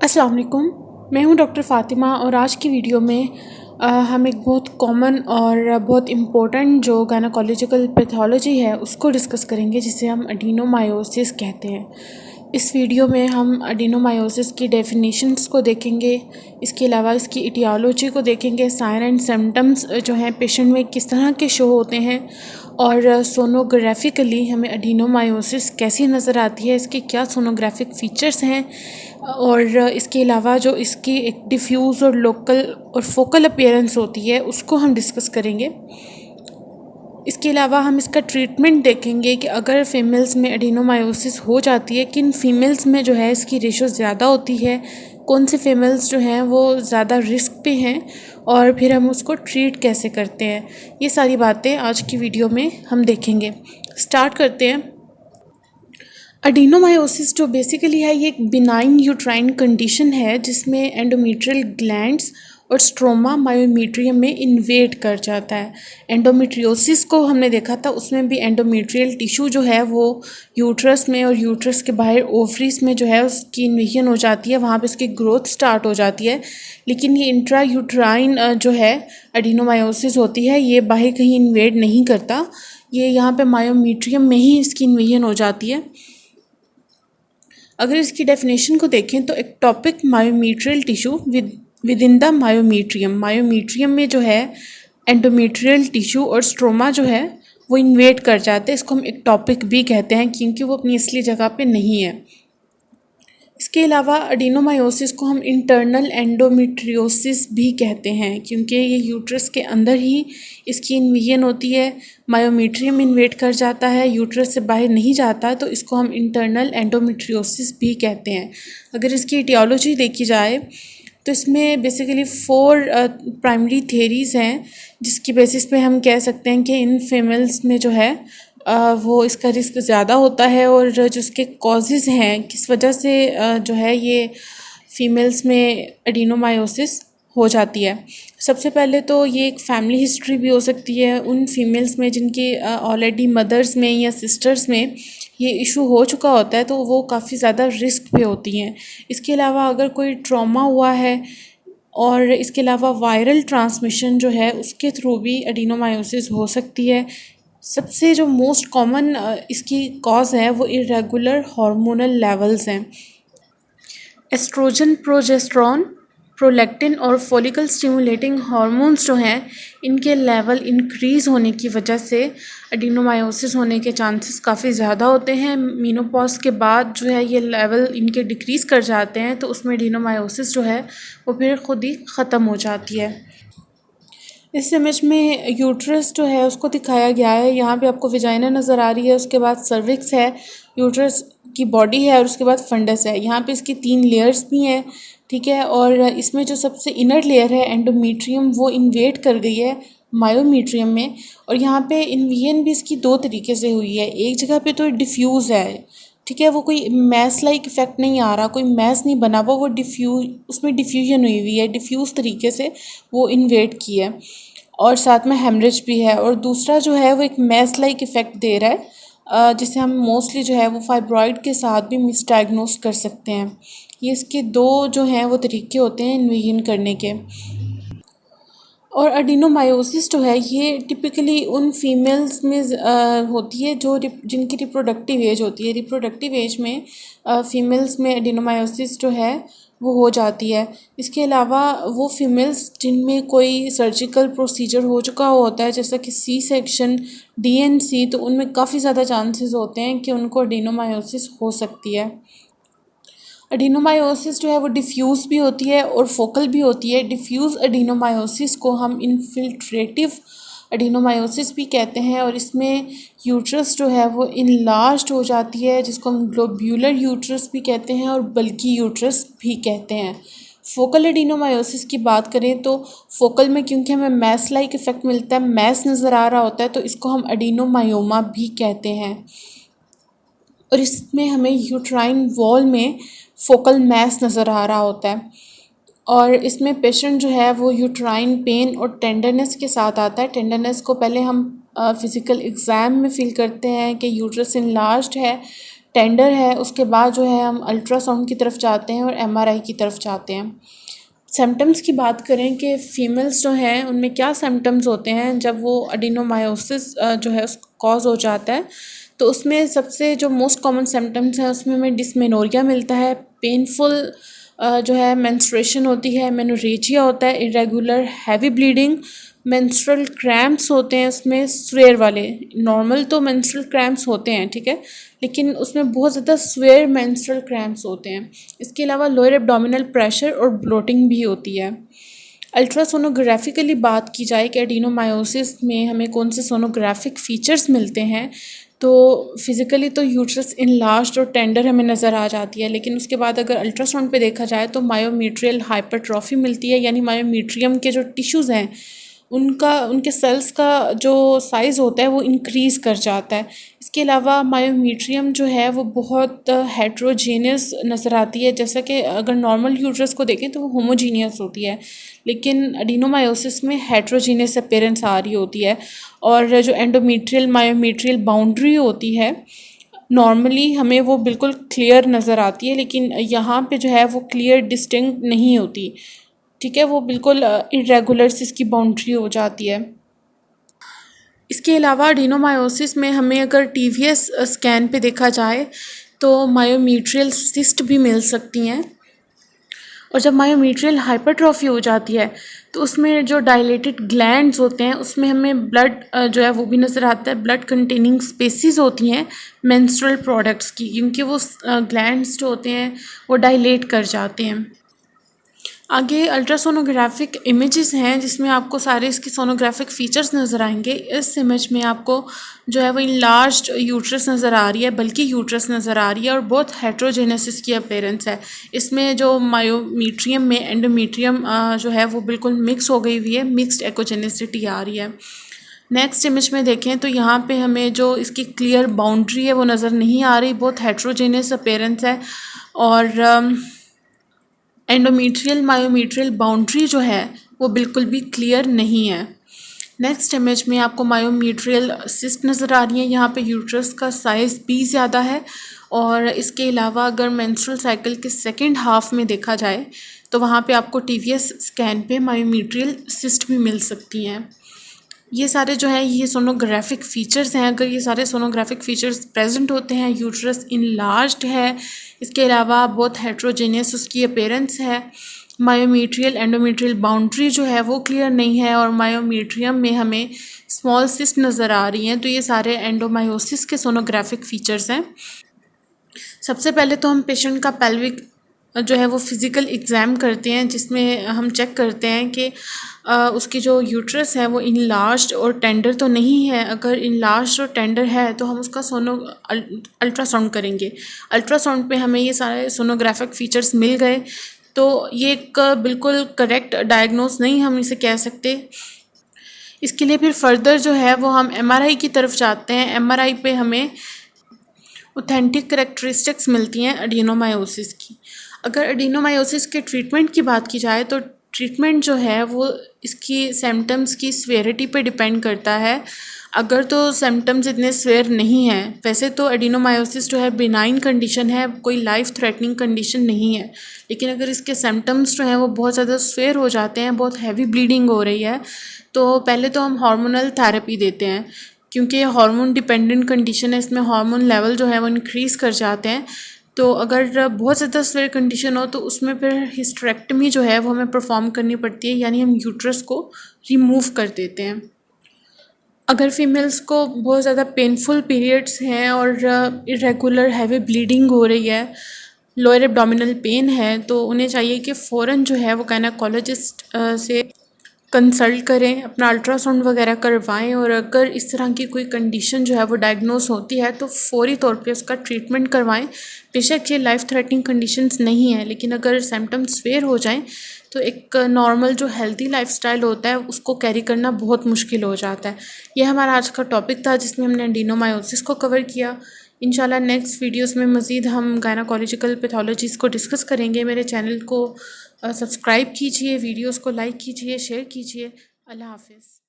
अस्सलाम वालेकुम। मैं हूं डॉक्टर फ़ातिमा और आज की वीडियो में हम एक बहुत कॉमन और बहुत इम्पोर्टेंट जो गायनोकोलॉजिकल पैथोलॉजी है उसको डिस्कस करेंगे, जिसे हम एडिनोमायोसिस कहते हैं। इस वीडियो में हम एडिनोमायोसिस की डेफिनेशंस को देखेंगे, इसके अलावा इसकी इटियोलॉजी को देखेंगे, साइन एंड सिम्टम्स जो हैं पेशेंट में किस तरह के शो होते हैं, और सोनोग्राफिकली हमें एडिनोमायोसिस कैसी नज़र आती है, इसके क्या सोनोग्राफिक फ़ीचर्स हैं, और इसके अलावा जो इसकी एक डिफ्यूज़ और लोकल और फोकल अपीयरेंस होती है उसको हम डिस्कस करेंगे। इसके अलावा हम इसका ट्रीटमेंट देखेंगे कि अगर फीमेल्स में एडिनोमायोसिस हो जाती है, किन फीमेल्स में जो है इसकी रेशो ज़्यादा होती है, कौन से फीमेल्स जो हैं वो ज़्यादा रिस्क पे हैं, और फिर हम उसको ट्रीट कैसे करते हैं। ये सारी बातें आज की वीडियो में हम देखेंगे। स्टार्ट करते हैं। एडिनोमायोसिस जो बेसिकली है ये एक बिनाइन यूट्राइन कंडीशन है जिसमें एंडोमेट्रियल ग्लैंड्स और स्ट्रोमा मायोमीट्रियम में इन्वेड कर जाता है। एंडोमेट्रियोसिस को हमने देखा था, उसमें भी एंडोमेट्रियल टिश्यू जो है वो यूट्रस में और यूट्रस के बाहर ओवरीज में जो है उसकी इन्वेजन हो जाती है, वहाँ पे उसकी ग्रोथ स्टार्ट हो जाती है। लेकिन ये इंट्रा यूट्राइन जो है एडिनोमायोसिस होती है, ये बाहर कहीं इन्वेड नहीं करता, ये यहाँ पे मायोमीट्रियम में ही इसकी इन्वेजन हो जाती है। अगर इसकी डेफिनेशन को देखें तो ectopic myometrial tissue within the myometrium में जो है एंडोमेट्रियल टिश्यू और स्ट्रोमा जो है वो इन्वेड कर जाते हैं। इसको हम एक्टोपिक भी कहते हैं क्योंकि वो अपनी असली जगह पे नहीं है। इसके अलावा एडिनोमायोसिस को हम इंटरनल एंडोमेट्रियोसिस भी कहते हैं क्योंकि ये यूट्रस के अंदर ही इसकी इन्वेजन होती है, मायोमीट्रियम इन्वेड कर जाता है, यूट्रस से बाहर नहीं जाता, तो इसको हम इंटरनल एंडोमेट्रियोसिस भी कहते हैं। अगर इसकी इटियोलॉजी देखी जाए तो इसमें बेसिकली 4 प्राइमरी थेरीज़ हैं जिसकी बेसिस पे हम कह सकते हैं कि इन फीमेल्स में जो है वो इसका रिस्क ज़्यादा होता है, और जो इसके कॉजेज़ हैं किस वजह से जो है ये फ़ीमेल्स में एडिनोमायोसिस हो जाती है। सबसे पहले तो ये एक फैमिली हिस्ट्री भी हो सकती है उन फीमेल्स में जिनकी ऑलरेडी मदर्स में या सिस्टर्स में ये इशू हो चुका होता है, तो वो काफ़ी ज़्यादा रिस्क पे होती हैं। इसके अलावा अगर कोई ट्रॉमा हुआ है, और इसके अलावा वायरल ट्रांसमिशन जो है उसके थ्रू भी एडिनोमायोसिस हो सकती है। सबसे जो मोस्ट कॉमन इसकी कॉज है वो इरेगुलर हार्मोनल लेवल्स हैं। एस्ट्रोजन, प्रोजेस्टेरॉन, प्रोलैक्टिन और फॉलिकल स्टिमुलेटिंग हार्मोन्स जो हैं इनके लेवल इंक्रीज़ होने की वजह से एडिनोमायोसिस होने के चांसेस काफ़ी ज़्यादा होते हैं। मीनोपॉज के बाद जो है ये लेवल इनके डिक्रीज़ कर जाते हैं, तो उसमें एडिनोमायोसिस जो है वो फिर ख़ुद ही ख़त्म हो जाती है। इस इमेज में यूट्रस जो है उसको दिखाया गया है। यहाँ पे आपको विजाइना नज़र आ रही है, उसके बाद सर्विक्स है, यूट्रस की बॉडी है और उसके बाद फंडस है। यहाँ पे इसकी 3 लेयर्स भी हैं, ठीक है। और इसमें जो सबसे इनर लेयर है एंडोमेट्रियम, वो इन्वेड कर गई है मायोमीट्रियम में, और यहाँ पे इन्वेजन भी इसकी 2 तरीके से हुई है। एक जगह पे तो डिफ्यूज़ है, ठीक है, वो कोई मैस लाइक इफ़ेक्ट नहीं आ रहा, कोई मैस नहीं बना हुआ, वो उसमें डिफ्यूजन हुई है, डिफ्यूज़ तरीके से वो इन्वेड की है, और साथ में हेमरेज भी है। और दूसरा जो है वो एक मैस लाइक इफ़ेक्ट दे रहा है, जिसे हम मोस्टली जो है वो फाइब्रॉइड के साथ भी मिसडायग्नोस कर सकते हैं। ये इसके 2 जो हैं वो तरीके होते हैं इन्वेजन करने के। और एडिनोमायोसिस जो है ये टिपिकली उन फीमेल्स में होती है जो जिनकी रिप्रोडक्टिव एज होती है। रिप्रोडक्टिव एज में फीमेल्स में एडिनोमायोसिस जो है वो हो जाती है। इसके अलावा वो फीमेल्स जिनमें कोई सर्जिकल प्रोसीजर हो चुका होता है, जैसा कि सी सेक्शन, DNC, तो उनमें काफ़ी ज़्यादा चांसेस होते हैं कि उनको एडिनोमायोसिस हो सकती है। एडिनोमायोसिस जो है वो डिफ्यूज़ भी होती है और फोकल भी होती है। डिफ्यूज़ एडिनोमायोसिस को हम इन्फिल्ट्रेटिव एडिनोमायोसिस भी कहते हैं, और इसमें यूट्रस जो है वो इनलार्ज्ड हो जाती है, जिसको हम ग्लोब्यूलर यूट्रस भी कहते हैं और बल्की यूट्रस भी कहते हैं। फोकल एडिनोमायोसिस की बात करें तो फोकल में क्योंकि हमें मैस लाइक इफ़ेक्ट मिलता है, मैस नज़र आ रहा होता है, तो इसको हम एडिनोमायोमा भी कहते हैं। और इसमें हमें यूट्राइन वॉल में फोकल मैस नज़र आ रहा होता है, और इसमें पेशेंट जो है वो यूट्राइन पेन और टेंडरनेस के साथ आता है। टेंडरनेस को पहले हम फिज़िकल एग्ज़ाम में फ़ील करते हैं कि यूट्रस इनलार्ज्ड है, टेंडर है, उसके बाद जो है हम अल्ट्रासाउंड की तरफ जाते हैं और एमआरआई की तरफ जाते हैं। सिम्टम्स की बात करें कि फ़ीमेल्स जो हैं उनमें क्या सिम्टम्स होते हैं जब वो एडिनोमायोसिस जो है उसका कॉज हो जाता है, तो उसमें सबसे जो मोस्ट कॉमन सिम्टम्स हैं उसमें हमें डिस्मेनोरिया मिलता है, पेनफुल जो है मेंस्ट्रुएशन होती है, मेनोरेजिया होता है, irregular heavy bleeding, menstrual cramps होते हैं उसमें स्वेयर वाले। नॉर्मल तो मेंस्ट्रुअल क्रैम्प्स होते हैं, ठीक है, लेकिन उसमें बहुत ज़्यादा स्वेयर मेंस्ट्रुअल क्रैम्प्स होते हैं। इसके अलावा लोअर एब्डोमिनल प्रेशर और ब्लोटिंग भी होती है। अल्ट्रासोनोग्राफिकली बात की जाए कि एडिनोमायोसिस में हमें कौन से सोनोग्राफिक फ़ीचर्स मिलते हैं, तो फिज़िकली तो यूट्रस इनलार्ज्ड और टेंडर हमें नज़र आ जाती है, लेकिन उसके बाद अगर अल्ट्रासाउंड पे देखा जाए तो मायोमीट्रियल हाइपरट्रॉफी मिलती है, यानी मायोमीट्रियम के जो टिश्यूज़ हैं उनके सेल्स का जो साइज़ होता है वो इंक्रीज़ कर जाता है। इसके अलावा मायोमीट्रियम जो है वो बहुत हेट्रोजेनियस नज़र आती है, जैसा कि अगर नॉर्मल यूट्रस को देखें तो वो होमोजीनियस होती है, लेकिन एडिनोमायोसिस में हेट्रोजीनियस अपीयरेंस आ रही होती है। और जो एंडोमीट्रियल मायोमीट्रियल बाउंड्री होती है नॉर्मली हमें वो बिल्कुल क्लियर नज़र आती है, लेकिन यहाँ पे जो है वो क्लियर डिस्टिंक्ट नहीं होती, ठीक है, वो बिल्कुल इरेगुलर सी इसकी बाउंड्री हो जाती है। इसके अलावा एडिनोमायोसिस में हमें अगर टीवीएस स्कैन पे देखा जाए तो मायोमीट्रियल सिस्ट भी मिल सकती हैं, और जब मायोमीट्रियल हाइपरट्रॉफी हो जाती है तो उसमें जो डायलेटेड ग्लैंड्स होते हैं उसमें हमें ब्लड जो है वो भी नज़र आता है, ब्लड कंटेनिंग स्पेसिस होती हैं मेंस्ट्रुअल प्रोडक्ट्स की, क्योंकि वो ग्लैंड्स जो होते हैं वो डायलेट कर जाते हैं। आगे अल्ट्रासोनोग्राफिक इमेजेस हैं जिसमें आपको सारे इसके सोनोग्राफिक फ़ीचर्स नज़र आएंगे। इस इमेज में आपको जो है वो इनलार्ज्ड यूट्रस नज़र आ रही है, बल्कि यूट्रस नज़र आ रही है, और बहुत हेट्रोजेनेसिस की अपीयरेंस है। इसमें जो मायोमीट्रियम में एंडोमीट्रियम जो है वो बिल्कुल मिक्स हो गई हुई है, मिक्स्ड एक्ोजेनेसिटी आ रही है। नेक्स्ट इमेज में देखें तो यहाँ पे हमें जो इसकी क्लियर बाउंड्री है वो नज़र नहीं आ रही, बहुत हेट्रोजेनियस अपीयरेंस है, और एंडोमीट्रियल मायोमीट्रियल बाउंड्री जो है वो बिल्कुल भी क्लियर नहीं है। नेक्स्ट इमेज में आपको मायोमीट्रियल सिस्ट नज़र आ रही है, यहाँ पे यूट्रस का साइज़ भी ज़्यादा है, और इसके अलावा अगर मेंस्ट्रुअल साइकिल के सेकेंड हाफ में देखा जाए तो वहाँ पे आपको टीवीएस स्कैन पे मायोमीट्रियल सिस्ट भी मिल सकती हैं। ये सारे जो है ये सोनोग्राफिक फ़ीचर्स हैं। अगर ये सारे सोनोग्राफिक फ़ीचर्स प्रेजेंट होते हैं, यूट्रस इनलार्ज्ड है, इसके अलावा बहुत हेट्रोजेनियस उसकी अपीयरेंस है, मायोमीट्रियल एंडोमीट्रियल बाउंड्री जो है वो क्लियर नहीं है, और मायोमीट्रियम में हमें स्मॉल सिस्ट नज़र आ रही हैं, तो ये सारे एंडोमायोसिस के सोनोग्राफिक फ़ीचर्स हैं। सबसे पहले तो हम पेशेंट का पेल्विक जो है वो फ़िज़िकल एग्ज़ाम करते हैं, जिसमें हम चेक करते हैं कि उसकी जो यूट्रस है वो इनलार्ज्ड और टेंडर तो नहीं है। अगर इनलार्ज्ड और टेंडर है तो हम उसका अल्ट्रासाउंड करेंगे। अल्ट्रासाउंड पे हमें ये सारे सोनोग्राफिक फ़ीचर्स मिल गए तो ये एक बिल्कुल करेक्ट डायग्नोस नहीं हम इसे कह सकते। इसके लिए फिर फर्दर जो है वो हम एमआरआई की तरफ जाते हैं। एमआरआई पे हमें ऑथेंटिक करेक्टरिस्टिक्स मिलती हैं एडिनोमायोसिस की। अगर एडिनोमायोसिस के ट्रीटमेंट की बात की जाए तो ट्रीटमेंट जो है वो इसकी सिम्टम्स की सीवियरिटी पे डिपेंड करता है। अगर तो सिम्टम्स इतने सीवियर नहीं हैं, वैसे तो एडिनोमायोसिस जो है बिनाइन कंडीशन है, कोई लाइफ थ्रेटनिंग कंडीशन नहीं है, लेकिन अगर इसके सिम्टम्स जो हैं वो बहुत ज़्यादा सीवियर हो जाते हैं, बहुत हैवी ब्लीडिंग हो रही है, तो पहले तो हम हार्मोनल थेरेपी देते हैं, क्योंकि ये हार्मोन डिपेंडेंट कंडीशन है, इसमें हार्मोन लेवल जो है वो इंक्रीज़ कर जाते हैं। तो अगर बहुत ज़्यादा सीवियर कंडीशन हो तो उसमें फिर हिस्टेरेक्टमी जो है वो हमें परफॉर्म करनी पड़ती है, यानी हम यूट्रस को रिमूव कर देते हैं। अगर फीमेल्स को बहुत ज़्यादा पेनफुल पीरियड्स हैं और इरेगुलर हैवी ब्लीडिंग हो रही है, लोअर एब्डोमिनल पेन है, तो उन्हें चाहिए कि फ़ौरन जो है वो गायनेकोलॉजिस्ट से कंसल्ट करें, अपना अल्ट्रासाउंड वगैरह करवाएं, और अगर इस तरह की कोई कंडीशन जो है वो डायग्नोस होती है तो फौरी तौर पे उसका ट्रीटमेंट करवाएं। बेशक ये लाइफ थ्रेटनिंग कंडीशंस नहीं है, लेकिन अगर सिम्टम्स फेयर हो जाएं तो एक नॉर्मल जो हेल्दी लाइफस्टाइल होता है उसको कैरी करना बहुत मुश्किल हो जाता है। यह हमारा आज का टॉपिक था जिसमें हमने एडिनोमायोसिस को कवर किया। इंशाल्लाह नेक्स्ट वीडियोस में मज़ीद हम गायनेकोलॉजिकल पैथोलॉजीज़ को डिस्कस करेंगे। मेरे चैनल को सब्सक्राइब कीजिए, वीडियोस को लाइक कीजिए, शेयर कीजिए। अल्लाह हाफ़िज़।